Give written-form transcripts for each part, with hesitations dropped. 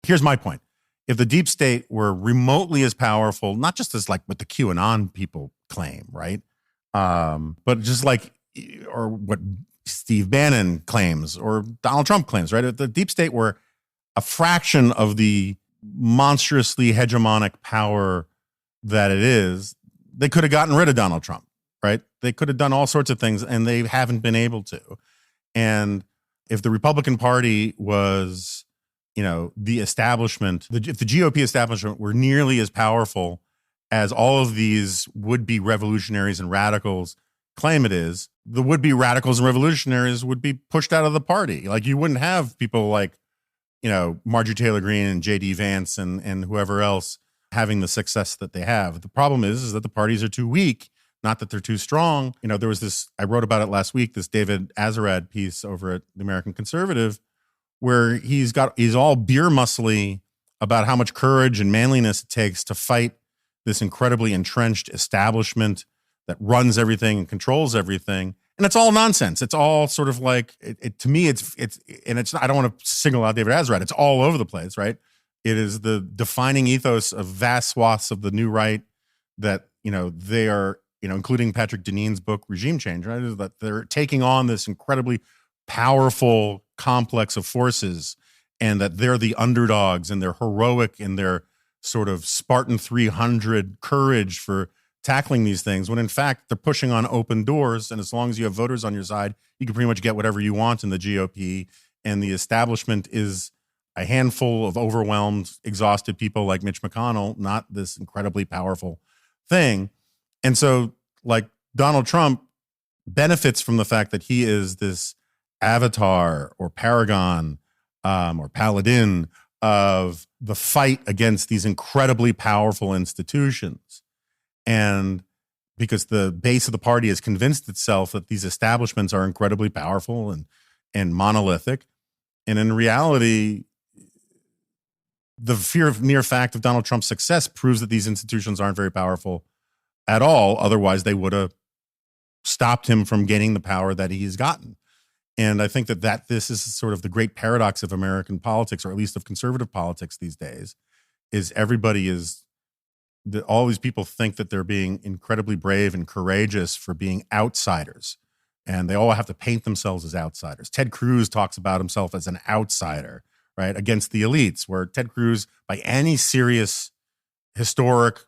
here's my point. If the deep state were remotely as powerful, not just as like what the QAnon people claim, right? But just like, or what Steve Bannon claims or Donald Trump claims, right? If the deep state were a fraction of the monstrously hegemonic power that it is, they could have gotten rid of Donald Trump, right? They could have done all sorts of things and they haven't been able to. And if the Republican Party was, the establishment, if the GOP establishment were nearly as powerful as all of these would-be revolutionaries and radicals claim it is, the would-be radicals and revolutionaries would be pushed out of the party. Like, you wouldn't have people like, Marjorie Taylor Greene and J.D. Vance and whoever else having the success that they have. The problem is that the parties are too weak, not that they're too strong. There was this, I wrote about it last week, this David Azarad piece over at the American Conservative, where he's all beer muscly about how much courage and manliness it takes to fight this incredibly entrenched establishment that runs everything and controls everything. And it's all nonsense. It's all sort of like, to me, it's not, I don't want to single out David Azarad. It's all over the place, right? It is the defining ethos of vast swaths of the new right that, they are, including Patrick Deneen's book, Regime Change, right? Is that they're taking on this incredibly powerful complex of forces and that they're the underdogs and they're heroic in their sort of Spartan 300 courage for tackling these things, when in fact they're pushing on open doors. And as long as you have voters on your side, you can pretty much get whatever you want in the GOP. And the establishment is a handful of overwhelmed, exhausted people like Mitch McConnell, not this incredibly powerful thing. And so, like, Donald Trump benefits from the fact that he is this avatar or paragon or paladin of the fight against these incredibly powerful institutions. And because the base of the party has convinced itself that these establishments are incredibly powerful and monolithic. And in reality, the mere fact of Donald Trump's success proves that these institutions aren't very powerful at all. Otherwise, they would have stopped him from gaining the power that he's gotten. And I think that this is sort of the great paradox of American politics, or at least of conservative politics these days, is all these people think that they're being incredibly brave and courageous for being outsiders. And they all have to paint themselves as outsiders. Ted Cruz talks about himself as an outsider, right, against the elites, where Ted Cruz, by any serious historic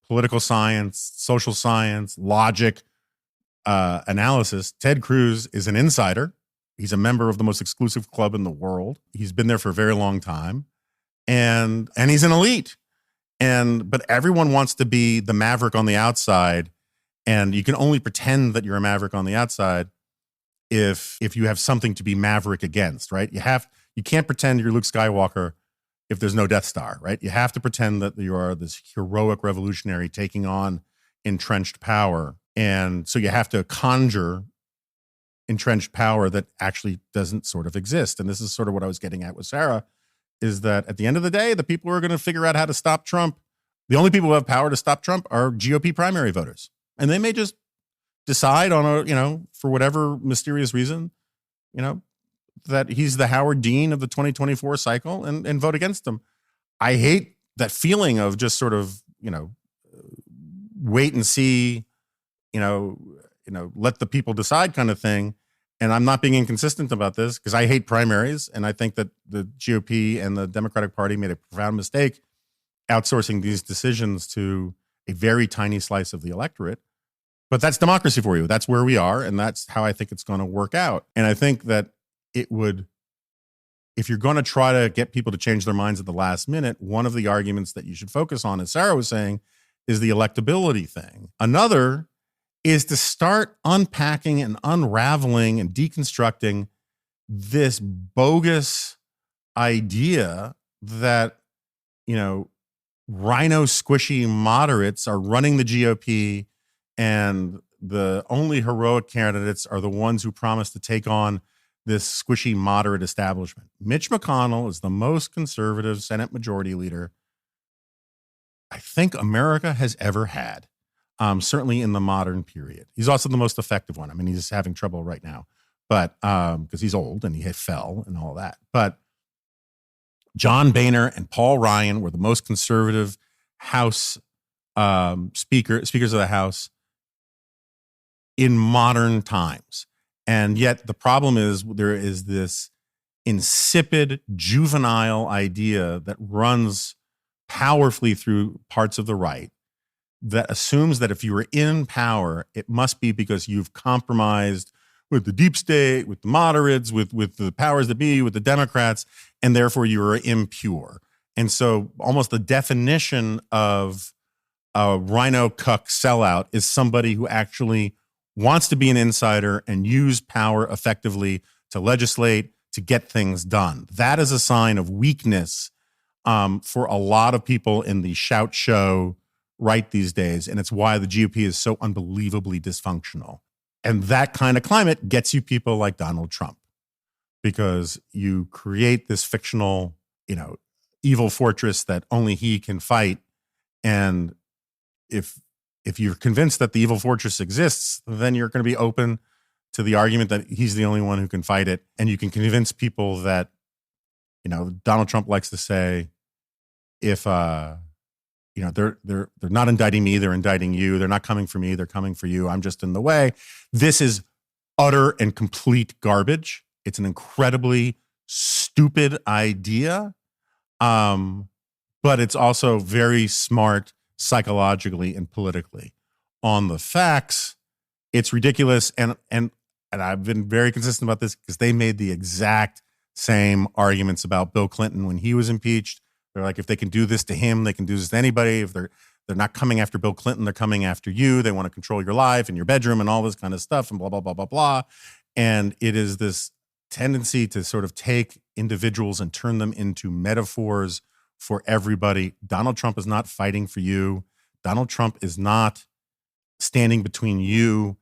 political science, social science, logic analysis, Ted Cruz is an insider. He's a member of the most exclusive club in the world. He's been there for a very long time. And he's an elite. But everyone wants to be the maverick on the outside. And you can only pretend that you're a maverick on the outside if you have something to be maverick against, right? You can't pretend you're Luke Skywalker if there's no Death Star, right? You have to pretend that you are this heroic revolutionary taking on entrenched power. And so you have to conjure entrenched power that actually doesn't sort of exist. And this is sort of what I was getting at with Sarah, is that at the end of the day, the people who are going to figure out how to stop Trump, the only people who have power to stop Trump are GOP primary voters. And they may just decide on for whatever mysterious reason, that he's the Howard Dean of the 2024 cycle and vote against him. I hate that feeling of just sort of, wait and see, let the people decide kind of thing. And I'm not being inconsistent about this because I hate primaries. And I think that the GOP and the Democratic Party made a profound mistake outsourcing these decisions to a very tiny slice of the electorate. But that's democracy for you. That's where we are. And that's how I think it's going to work out. And I think that it would, if you're going to try to get people to change their minds at the last minute, one of the arguments that you should focus on, as Sarah was saying, is the electability thing. Another is to start unpacking and unraveling and deconstructing this bogus idea that, rhino squishy moderates are running the GOP and the only heroic candidates are the ones who promise to take on this squishy moderate establishment. Mitch McConnell is the most conservative Senate Majority Leader I think America has ever had. Certainly in the modern period. He's also the most effective one. I mean, he's having trouble right now, but because he's old and he fell and all that. But John Boehner and Paul Ryan were the most conservative House speakers of the House in modern times. And yet the problem is there is this insipid, juvenile idea that runs powerfully through parts of the right that assumes that if you are in power, it must be because you've compromised with the deep state, with the moderates, with the powers that be, with the Democrats, and therefore you are impure. And so almost the definition of a rhino cuck sellout is somebody who actually wants to be an insider and use power effectively to legislate, to get things done. That is a sign of weakness for a lot of people in the shout show right these days. And it's why the GOP is so unbelievably dysfunctional. And that kind of climate gets you people like Donald Trump, because you create this fictional, evil fortress that only he can fight. And if you're convinced that the evil fortress exists, then you're going to be open to the argument that he's the only one who can fight it. And you can convince people that, Donald Trump likes to say, if they're not indicting me, they're indicting you. They're not coming for me, they're coming for you. I'm just in the way. This is utter and complete garbage. It's an incredibly stupid idea, but it's also very smart psychologically and politically. On the facts, it's ridiculous, and I've been very consistent about this because they made the exact same arguments about Bill Clinton when he was impeached. They're like, if they can do this to him, they can do this to anybody. If they're not coming after Bill Clinton, they're coming after you. They want to control your life and your bedroom and all this kind of stuff and blah, blah, blah, blah, blah. And it is this tendency to sort of take individuals and turn them into metaphors for everybody. Donald Trump is not fighting for you. Donald Trump is not standing between you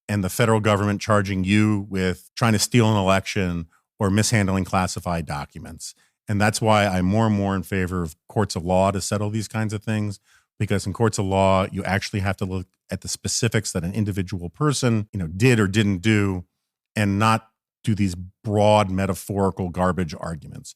and the federal government charging you with trying to steal an election or mishandling classified documents. And that's why I'm more and more in favor of courts of law to settle these kinds of things, because in courts of law, you actually have to look at the specifics that an individual person, did or didn't do, and not do these broad metaphorical garbage arguments.